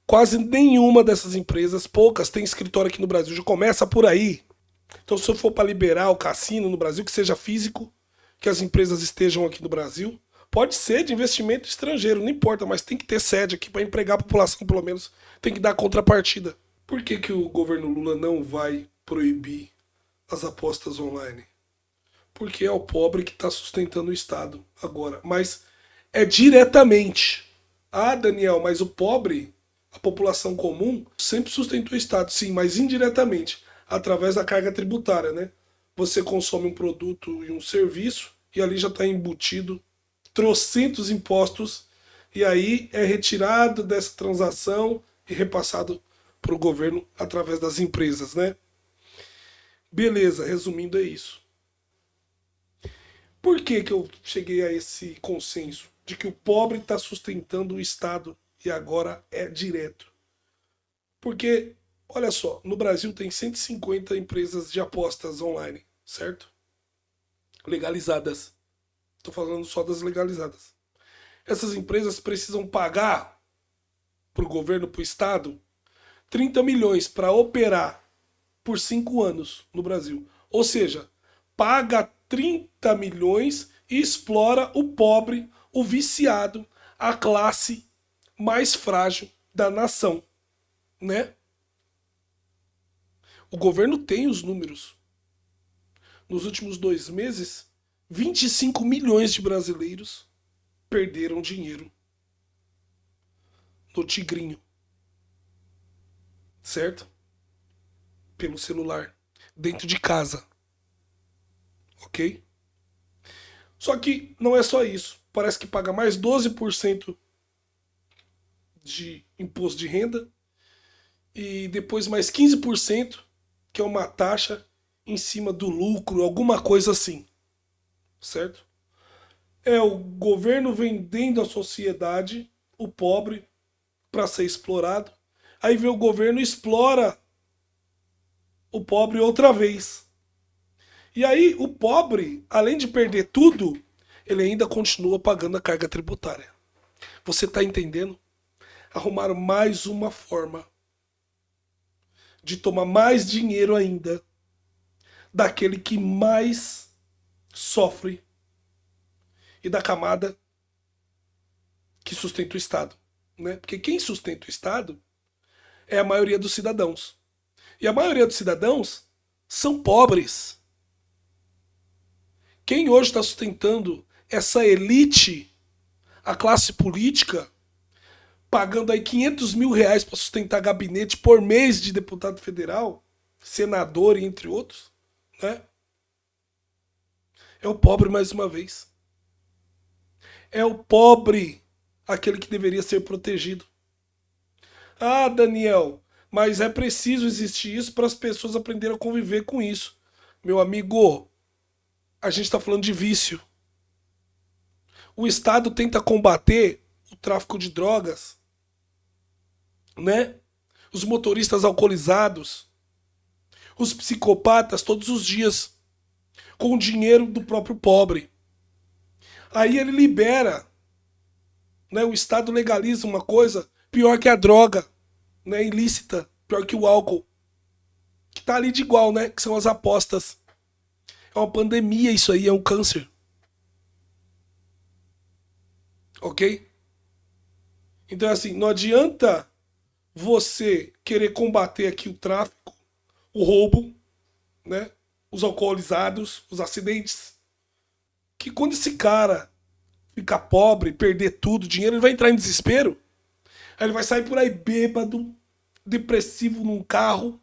Quase nenhuma dessas empresas, poucas, tem escritório aqui no Brasil. Já começa por aí. Então, se eu for para liberar o cassino no Brasil, que seja físico, que as empresas estejam aqui no Brasil, pode ser de investimento estrangeiro, não importa, mas tem que ter sede aqui para empregar a população, pelo menos. Tem que dar contrapartida. Por que, que o governo Lula não vai proibir as apostas online? Porque é o pobre que está sustentando o Estado agora. Mas é diretamente. Ah, Daniel, mas o pobre, a população comum, sempre sustentou o Estado, sim, mas indiretamente, através da carga tributária, né? Você consome um produto e um serviço e ali já está embutido trocentos impostos e aí é retirado dessa transação e repassado para o governo através das empresas, né? Beleza, resumindo é isso. Por que, que eu cheguei a esse consenso de que o pobre está sustentando o Estado e agora é direto? Porque, olha só, no Brasil tem 150 empresas de apostas online, certo? Legalizadas. Estou falando só das legalizadas. Essas empresas precisam pagar para o governo, para o Estado, 30 milhões para operar por 5 anos no Brasil. Ou seja, paga 30 milhões e explora o pobre, o viciado, a classe mais frágil da nação, né? O governo tem os números. Nos últimos 2 meses, 25 milhões de brasileiros perderam dinheiro no Tigrinho, certo? Pelo celular, dentro de casa, ok? Só que não é só isso. Parece que paga mais 12% de imposto de renda e depois mais 15%, que é uma taxa em cima do lucro, alguma coisa assim, certo? É o governo vendendo a sociedade, o pobre, para ser explorado. Aí vem o governo e explora o pobre outra vez. E aí o pobre, além de perder tudo, ele ainda continua pagando a carga tributária. Você está entendendo? Arrumaram mais uma forma de tomar mais dinheiro ainda daquele que mais sofre e da camada que sustenta o Estado, né? Porque quem sustenta o Estado é a maioria dos cidadãos. E a maioria dos cidadãos são pobres. Quem hoje está sustentando essa elite, a classe política, pagando aí 500 mil reais para sustentar gabinete por mês de deputado federal, senador e entre outros, né? É o pobre mais uma vez. É o pobre aquele que deveria ser protegido. Ah, Daniel, mas é preciso existir isso para as pessoas aprenderem a conviver com isso. Meu amigo, a gente está falando de vício. O Estado tenta combater o tráfico de drogas, né? Os motoristas alcoolizados, os psicopatas todos os dias, com o dinheiro do próprio pobre. Aí ele libera, né? O Estado legaliza uma coisa pior que a droga, né? Ilícita, pior que o álcool, que tá ali de igual, né? Que são as apostas. É uma pandemia isso aí, é um câncer, ok? Então assim, não adianta você querer combater aqui o tráfico, o roubo, né? Os alcoolizados, os acidentes. Que quando esse cara ficar pobre, perder tudo, dinheiro, ele vai entrar em desespero. Aí ele vai sair por aí bêbado, depressivo num carro,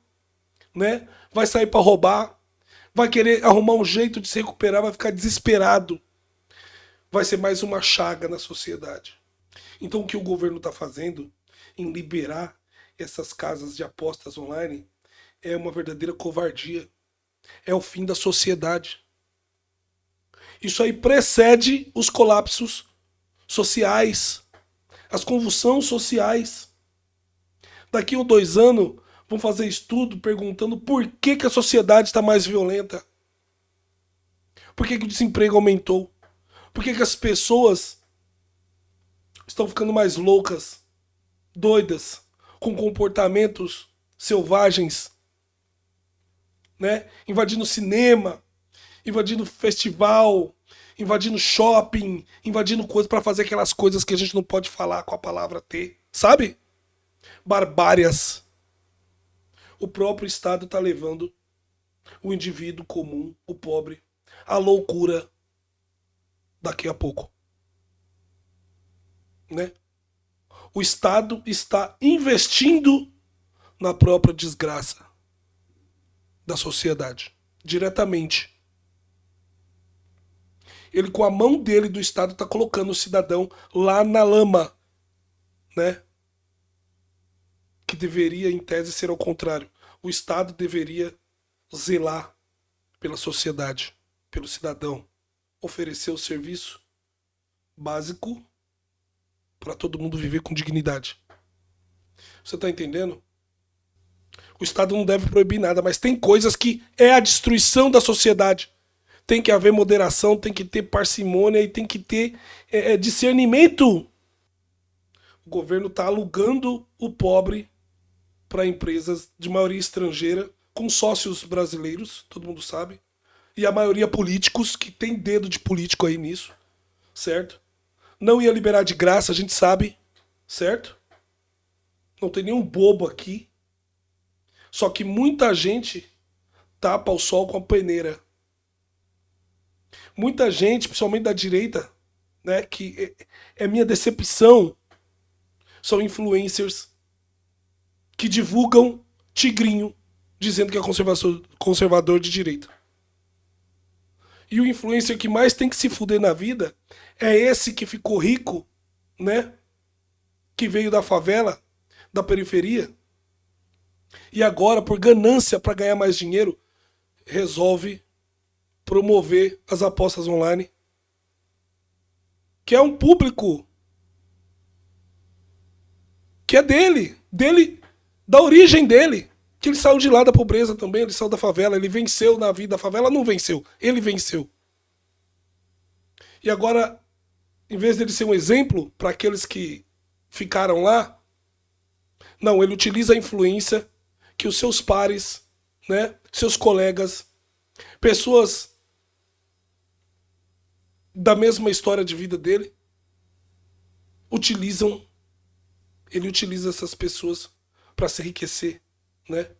né? Vai sair para roubar, vai querer arrumar um jeito de se recuperar, vai ficar desesperado. Vai ser mais uma chaga na sociedade. Então o que o governo está fazendo em liberar essas casas de apostas online é uma verdadeira covardia. É o fim da sociedade. Isso aí precede os colapsos sociais, as convulsões sociais. Daqui a 2 anos vão fazer estudo perguntando por que, que a sociedade está mais violenta. Por que, que o desemprego aumentou? Por que, que as pessoas estão ficando mais loucas, doidas? com comportamentos selvagens, né? Invadindo cinema, invadindo festival, invadindo shopping, invadindo coisas para fazer aquelas coisas que a gente não pode falar com a palavra T, sabe? Barbárias. O próprio Estado está levando o indivíduo comum, o pobre, à loucura daqui a pouco, né? O Estado está investindo na própria desgraça da sociedade, diretamente. Ele, com a mão dele do Estado, está colocando o cidadão lá na lama, né? Que deveria, em tese, ser ao contrário. O Estado deveria zelar pela sociedade, pelo cidadão, oferecer o serviço básico para todo mundo viver com dignidade. Você está entendendo? O Estado não deve proibir nada, mas tem coisas que é a destruição da sociedade. Tem que haver moderação, tem que ter parcimônia e tem que ter discernimento. O governo está alugando o pobre para empresas de maioria estrangeira, com sócios brasileiros, todo mundo sabe, e a maioria políticos, que tem dedo de político aí nisso, certo? Não ia liberar de graça, a gente sabe, certo? Não tem nenhum bobo aqui. Só que muita gente tapa o sol com a peneira. Muita gente, principalmente da direita, né, que é minha decepção, são influencers que divulgam tigrinho, dizendo que é conservador de direita. E o influencer que mais tem que se fuder na vida é esse que ficou rico, né? Que veio da favela, da periferia, e agora, por ganância para ganhar mais dinheiro, resolve promover as apostas online, que é um público que é dele, da origem dele, que ele saiu de lá da pobreza também, ele saiu da favela, ele venceu na vida, a favela não venceu, ele venceu. E agora, em vez dele ser um exemplo para aqueles que ficaram lá, não, ele utiliza a influência que os seus pares, né, seus colegas, pessoas da mesma história de vida dele, ele utiliza essas pessoas para se enriquecer, né?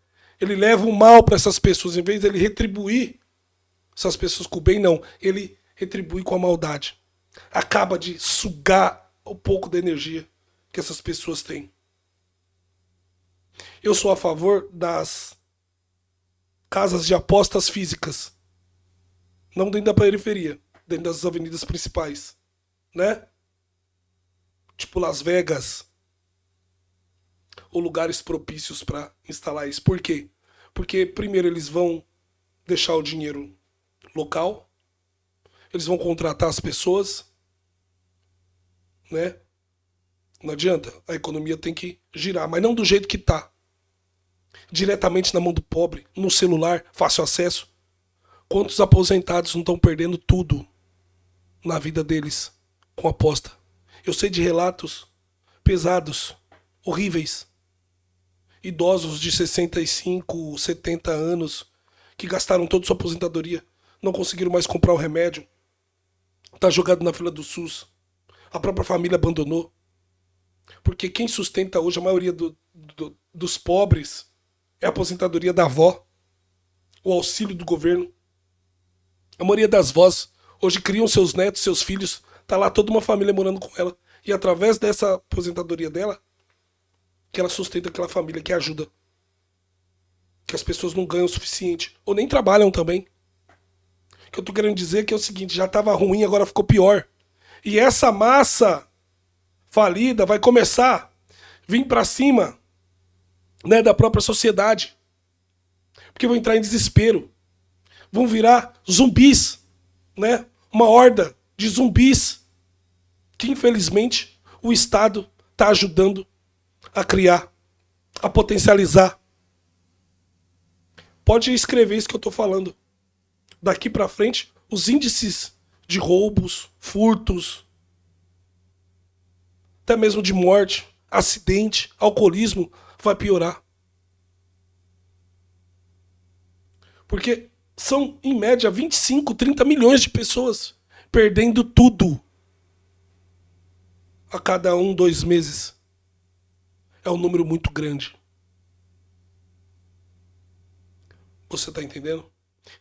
Ele leva o mal para essas pessoas, em vez de ele retribuir essas pessoas com o bem, não, ele retribui com a maldade. Acaba de sugar um pouco da energia que essas pessoas têm. Eu sou a favor das casas de apostas físicas, não dentro da periferia, dentro das avenidas principais, né? Tipo Las Vegas, ou lugares propícios para instalar isso. Por quê? Porque primeiro eles vão deixar o dinheiro local, eles vão contratar as pessoas, né? Não adianta, a economia tem que girar, mas não do jeito que tá. Diretamente na mão do pobre, no celular, fácil acesso. Quantos aposentados não estão perdendo tudo na vida deles com aposta? Eu sei de relatos pesados, horríveis. Idosos de 65, 70 anos que gastaram toda sua aposentadoria, não conseguiram mais comprar o remédio. Tá jogado na fila do SUS. A própria família abandonou. Porque quem sustenta hoje a maioria dos pobres é a aposentadoria da avó, o auxílio do governo. A maioria das vós hoje criam seus netos, seus filhos, tá lá toda uma família morando com ela. E através dessa aposentadoria dela, que ela sustenta aquela família, que ajuda. Que as pessoas não ganham o suficiente. Ou nem trabalham também. O que eu tô querendo dizer é que é o seguinte, já tava ruim, agora ficou pior. E essa massa falida vai começar a vir pra cima, né, da própria sociedade. Porque vão entrar em desespero. Vão virar zumbis, né? Uma horda de zumbis que, infelizmente, o Estado tá ajudando a criar, a potencializar. Pode escrever isso que eu tô falando. Daqui pra frente, os índices de roubos, furtos, até mesmo de morte, acidente, alcoolismo, vai piorar. Porque são, em média, 25, 30 milhões de pessoas perdendo tudo a cada 2 meses. É um número muito grande. Você está entendendo?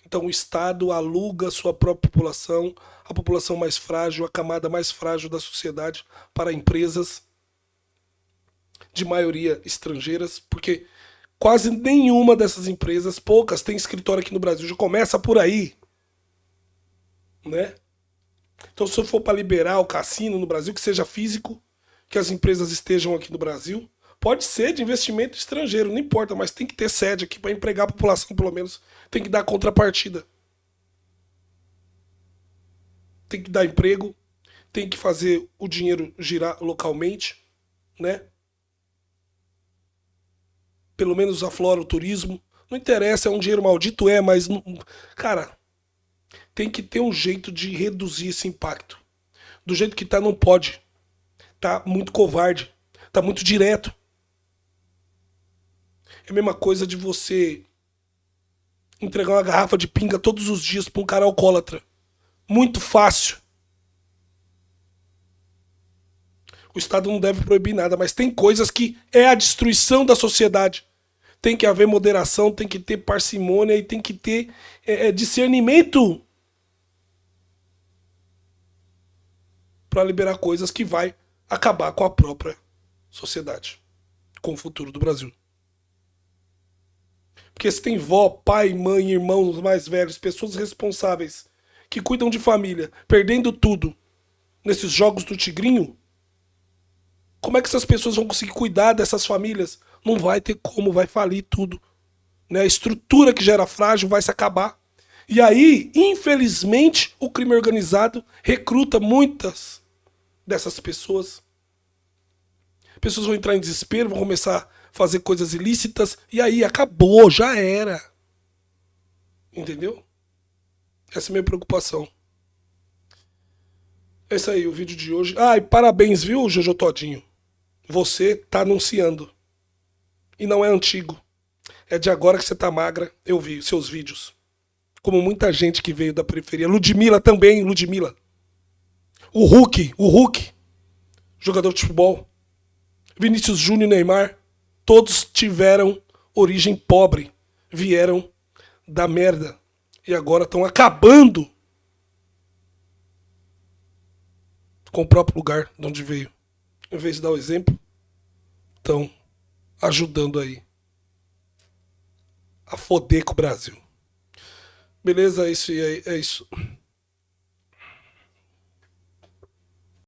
Então o Estado aluga a sua própria população, a população mais frágil, a camada mais frágil da sociedade, para empresas de maioria estrangeiras, porque quase nenhuma dessas empresas, poucas, tem escritório aqui no Brasil. Já começa por aí, né? Então, se eu for para liberar o cassino no Brasil, que seja físico, que as empresas estejam aqui no Brasil, pode ser de investimento estrangeiro, não importa, mas tem que ter sede aqui para empregar a população, pelo menos. Tem que dar contrapartida. Tem que dar emprego, tem que fazer o dinheiro girar localmente, né? Pelo menos aflora o turismo. Não interessa, é um dinheiro maldito, mas, cara, tem que ter um jeito de reduzir esse impacto. Do jeito que tá, não pode. Tá muito covarde. Tá muito direto. É a mesma coisa de você entregar uma garrafa de pinga todos os dias pra um cara alcoólatra. Muito fácil. O Estado não deve proibir nada, mas tem coisas que é a destruição da sociedade. Tem que haver moderação, tem que ter parcimônia e tem que ter discernimento para liberar coisas que vai acabar com a própria sociedade, com o futuro do Brasil. Porque se tem vó, pai, mãe, irmãos mais velhos, pessoas responsáveis que cuidam de família, perdendo tudo nesses jogos do Tigrinho, como é que essas pessoas vão conseguir cuidar dessas famílias? Não vai ter como, vai falir tudo. Né? A estrutura que já era frágil vai se acabar. E aí, infelizmente, o crime organizado recruta muitas dessas pessoas. Pessoas vão entrar em desespero, vão começar a fazer coisas ilícitas, e aí acabou, já era. Entendeu? Essa é a minha preocupação. É isso aí, o vídeo de hoje. Ah, e parabéns, viu, Jojo Todinho? Você tá anunciando. E não é antigo. É de agora que você tá magra. Eu vi seus vídeos. Como muita gente que veio da periferia. Ludmilla também, Ludmilla. O Hulk, jogador de futebol. Vinícius Júnior e Neymar. Todos tiveram origem pobre. Vieram da merda. E agora estão acabando com o próprio lugar de onde veio. Em vez de dar o exemplo, estão ajudando aí a foder com o Brasil. Beleza? É isso.